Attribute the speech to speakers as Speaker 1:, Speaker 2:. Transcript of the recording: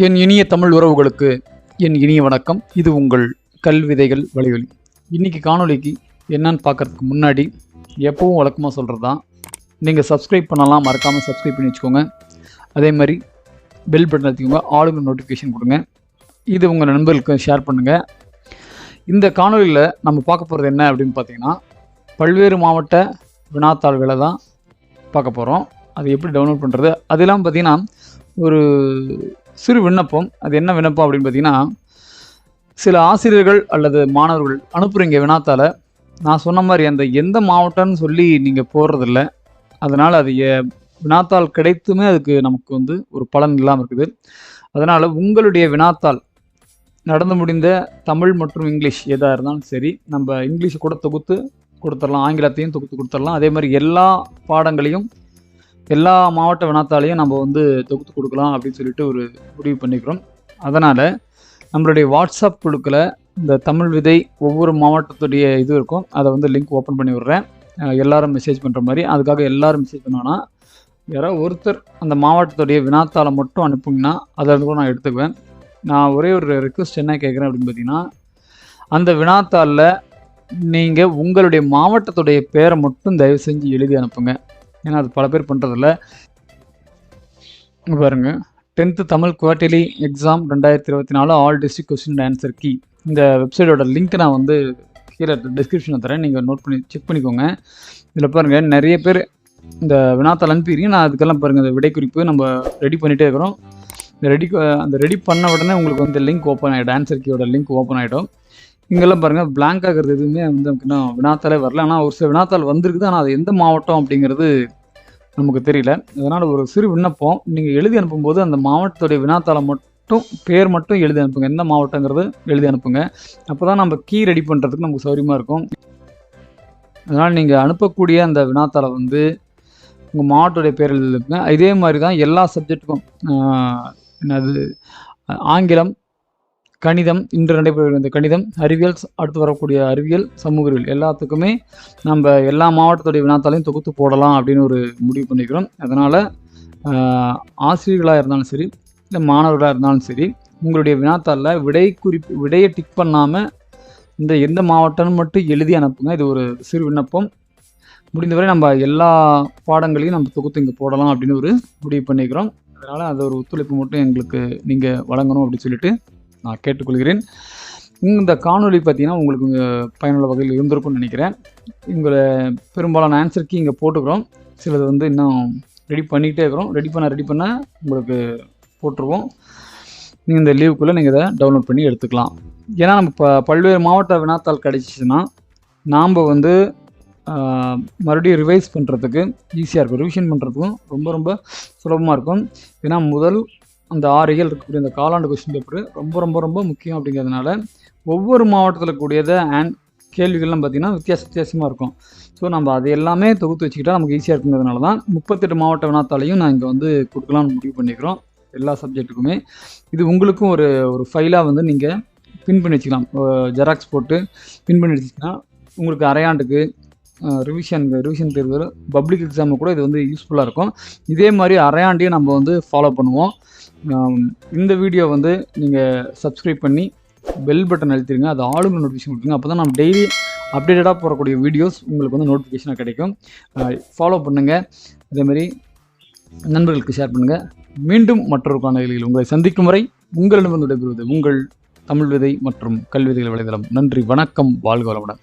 Speaker 1: என் இனிய தமிழ் உறவுகளுக்கு என் இனிய வணக்கம். இது உங்கள் கல்விதைகள் வழிவழி. இன்றைக்கி காணொலிக்கு என்னன்னு பார்க்குறதுக்கு முன்னாடி எப்பவும் வழக்கமாக சொல்கிறது தான், நீங்கள் சப்ஸ்கிரைப் பண்ணலாம், மறக்காமல் சப்ஸ்கிரைப் பண்ணி வச்சுக்கோங்க. அதே மாதிரி பெல் பட்டன் எடுத்துக்கோங்க, ஆளுங்க நோட்டிஃபிகேஷன் கொடுங்க. இது உங்கள் நண்பர்களுக்கு ஷேர் பண்ணுங்கள். இந்த காணொலியில் நம்ம பார்க்க போகிறது என்ன அப்படின்னு பார்த்தீங்கன்னா, பல்வேறு மாவட்ட வினாத்தாள்களை தான் பார்க்க போகிறோம். அது எப்படி டவுன்லோட் பண்ணுறது, அதெல்லாம் பார்த்திங்கன்னா ஒரு சிறு விண்ணப்பம். அது என்ன விண்ணப்பம் அப்படின்னு பார்த்தீங்கன்னா, சில ஆசிரியர்கள் அல்லது மாணவர்கள் அனுப்புகிறீங்க வினாத்தால். நான் சொன்ன மாதிரி அந்த எந்த மாவட்டம்னு சொல்லி நீங்கள் போடுறதில்ல. அதனால் அது வினாத்தாள் கிடைத்துமே அதுக்கு நமக்கு ஒரு பலன் இல்லாமல் இருக்குது. அதனால் உங்களுடைய வினாத்தாள் நடந்து முடிந்த தமிழ் மற்றும் இங்கிலீஷ் எதாக இருந்தாலும் சரி, நம்ம இங்கிலீஷை கூட தொகுத்து கொடுத்துடலாம், ஆங்கிலத்தையும் தொகுத்து கொடுத்துடலாம். அதே மாதிரி எல்லா பாடங்களையும் எல்லா மாவட்ட வினாத்தாலையும் நம்ம தொகுத்து கொடுக்கலாம் அப்படின்னு சொல்லிட்டு ஒரு முடிவு பண்ணிக்கிறோம். அதனால் நம்மளுடைய வாட்ஸ்அப் குழுக்களை இந்த தமிழ் விதை ஒவ்வொரு மாவட்டத்துடைய இது இருக்கும், அதை லிங்க் ஓப்பன் பண்ணி விட்றேன். எல்லோரும் மெசேஜ் பண்ணுற மாதிரி. அதுக்காக எல்லோரும் மெசேஜ் பண்ணோன்னா, யாராவது ஒருத்தர் அந்த மாவட்டத்துடைய வினாத்தாளை மட்டும் அனுப்புங்கன்னா அதை கூட நான் எடுத்துக்குவேன். நான் ஒரே ஒரு ரிக்வெஸ்ட் என்ன கேட்குறேன் அப்படின்னு பார்த்தீங்கன்னா, அந்த வினாத்தாளில் நீங்கள் உங்களுடைய மாவட்டத்துடைய பேரை மட்டும் தயவு செஞ்சு எழுதி அனுப்புங்க. ஏன்னா அது பல பேர் பண்ணுறதில்ல. பாருங்கள், 10th Tamil quarterly exam 2024 all district question and answer key. இந்த வெப்சைட்டோட லிங்க் நான் கீழே டிஸ்கிரிப்ஷனில் தரேன், நீங்கள் நோட் பண்ணி செக் பண்ணிக்கோங்க. இதில் பாருங்கள், நிறைய பேர் இந்த வினாத்தாள் அனுப்பிடுறீங்க. நான் அதுக்கெல்லாம் பாருங்கள், இந்த விடை குறிப்பு நம்ம ரெடி பண்ணிகிட்டே இருக்கிறோம். அந்த ரெடி பண்ண உடனே உங்களுக்கு லிங்க் ஓப்பன் ஆகிடும், ஆன்சர் கீயோட லிங்க் ஓப்பன் ஆகிடும். இங்கெல்லாம் பாருங்கள், பிளாங்க் ஆகிறது எதுவுமே நமக்கு இன்னும் வினாத்தாலே வரல. ஆனால் ஒரு சில வினாத்தாள் வந்திருக்குது, ஆனால் அது எந்த மாவட்டம் அப்படிங்கிறது நமக்கு தெரியல. அதனால் ஒரு சிறு விண்ணப்பம், நீங்கள் எழுதி அனுப்பும்போது அந்த மாவட்டத்துடைய வினாத்தாளை மட்டும் பேர் மட்டும் எழுதி அனுப்புங்க. எந்த மாவட்டங்கிறது எழுதி அனுப்புங்க. அப்போ தான் நம்ம கீ ரெடி பண்ணுறதுக்கு நமக்கு சௌகரியமாக இருக்கும். அதனால் நீங்கள் அனுப்பக்கூடிய அந்த வினாத்தாளை உங்கள் மாவட்டத்துடைய பேர் எழுதி அனுப்புங்க. இதே மாதிரி தான் எல்லா சப்ஜெக்ட்டுக்கும். என்னது, ஆங்கிலம், கணிதம், இன்று நடைபெறுகிற இந்த கணிதம், அறிவியல், அடுத்து வரக்கூடிய அறிவியல், சமூக அறிவியல் எல்லாத்துக்குமே நம்ம எல்லா மாவட்டத்துடைய வினாத்தாலையும் தொகுத்து போடலாம் அப்படின்னு ஒரு முடிவு பண்ணிக்கிறோம். அதனால் ஆசிரியர்களாக இருந்தாலும் சரி, இல்லை மாணவர்களாக இருந்தாலும் சரி, உங்களுடைய வினாத்தாளில் விடையை டிக் பண்ணாமல் இந்த எந்த மாவட்டம்னு மட்டும் எழுதி அனுப்புங்க. இது ஒரு சிறு விண்ணப்பம். முடிந்தவரை நம்ம எல்லா பாடங்களையும் நம்ம தொகுத்து இங்கே போடலாம் அப்படின்னு ஒரு முடிவு பண்ணிக்கிறோம். அதனால் அது ஒரு ஒத்துழைப்பு மட்டும் எங்களுக்கு நீங்கள் வழங்கணும் அப்படின்னு சொல்லிட்டு நான் கேட்டுக்கொள்கிறேன். இந்த காணொலி பார்த்தீங்கன்னா உங்களுக்கு பயனுள்ள வகையில் இருந்திருக்கும்னு நினைக்கிறேன். உங்களை பெரும்பாலான ஆன்சருக்கு இங்கே போட்டுக்கிறோம். சிலது இன்னும் ரெடி பண்ணிக்கிட்டே இருக்கிறோம். ரெடி பண்ண உங்களுக்கு போட்டுருவோம். நீங்கள் இந்த லீவுக்குள்ளே நீங்கள் இதை டவுன்லோட் பண்ணி எடுத்துக்கலாம். ஏன்னா நம்ம பல்வேறு மாவட்ட வினாத்தாள் கிடச்சிச்சின்னா நாம் மறுபடியும் ரிவைஸ் பண்ணுறதுக்கு ஈஸியாக இருக்கும், ரிவிஷன் பண்ணுறதுக்கும் ரொம்ப ரொம்ப சுலபமாக இருக்கும். ஏன்னா அந்த 6 இயல் இருக்கக்கூடிய அந்த காலாண்டு கொஸ்டின் பேப்பர் ரொம்ப ரொம்ப ரொம்ப முக்கியம். அப்படிங்கிறதுனால ஒவ்வொரு மாவட்டத்தில் கூடியதை கேள்விகள்லாம் பார்த்திங்கன்னா வித்தியாசமாக இருக்கும். ஸோ நம்ம அது எல்லாமே தொகுத்து வச்சுக்கிட்டால் நமக்கு ஈஸியாக இருக்குங்கிறதுனால தான் 38 மாவட்ட வினாத்தாலையும் நான் இங்கே கொடுக்கலாம்னு முடிவு பண்ணிக்கிறோம், எல்லா சப்ஜெக்ட்டுக்குமே. இது உங்களுக்கும் ஒரு ஃபைலாக நீங்கள் பின் பண்ணி வச்சுக்கலாம். ஜெராக்ஸ் போட்டு பின் பண்ணி வச்சுக்கிங்கன்னா உங்களுக்கு அரையாண்டுக்கு ரிவிஷன் தேர்வு, பப்ளிக் எக்ஸாமு கூட இது யூஸ்ஃபுல்லாக இருக்கும். இதே மாதிரி அரையாண்டையும் நம்ம ஃபாலோ பண்ணுவோம். இந்த வீடியோ நீங்கள் சப்ஸ்கிரைப் பண்ணி பெல் பட்டன் அழுத்திடுங்க, அது ஆளுங்க நோட்டிஃபிகேஷன் கொடுத்துருங்க. அப்போ தான் நம்ம டெய்லி அப்டேட்டடாக போடக்கூடிய வீடியோஸ் உங்களுக்கு நோட்டிஃபிகேஷனாக கிடைக்கும். ஃபாலோ பண்ணுங்கள். அதேமாதிரி நண்பர்களுக்கு ஷேர் பண்ணுங்கள். மீண்டும் மற்றொரு காணொலியில் உங்களை சந்திக்கும் வரை உங்களிடமிருந்து விடைபெறுவது உங்கள் தமிழ் விதை மற்றும் கல்விதைகள் வலைதளம். நன்றி, வணக்கம், வாழ்க வளமுடன்.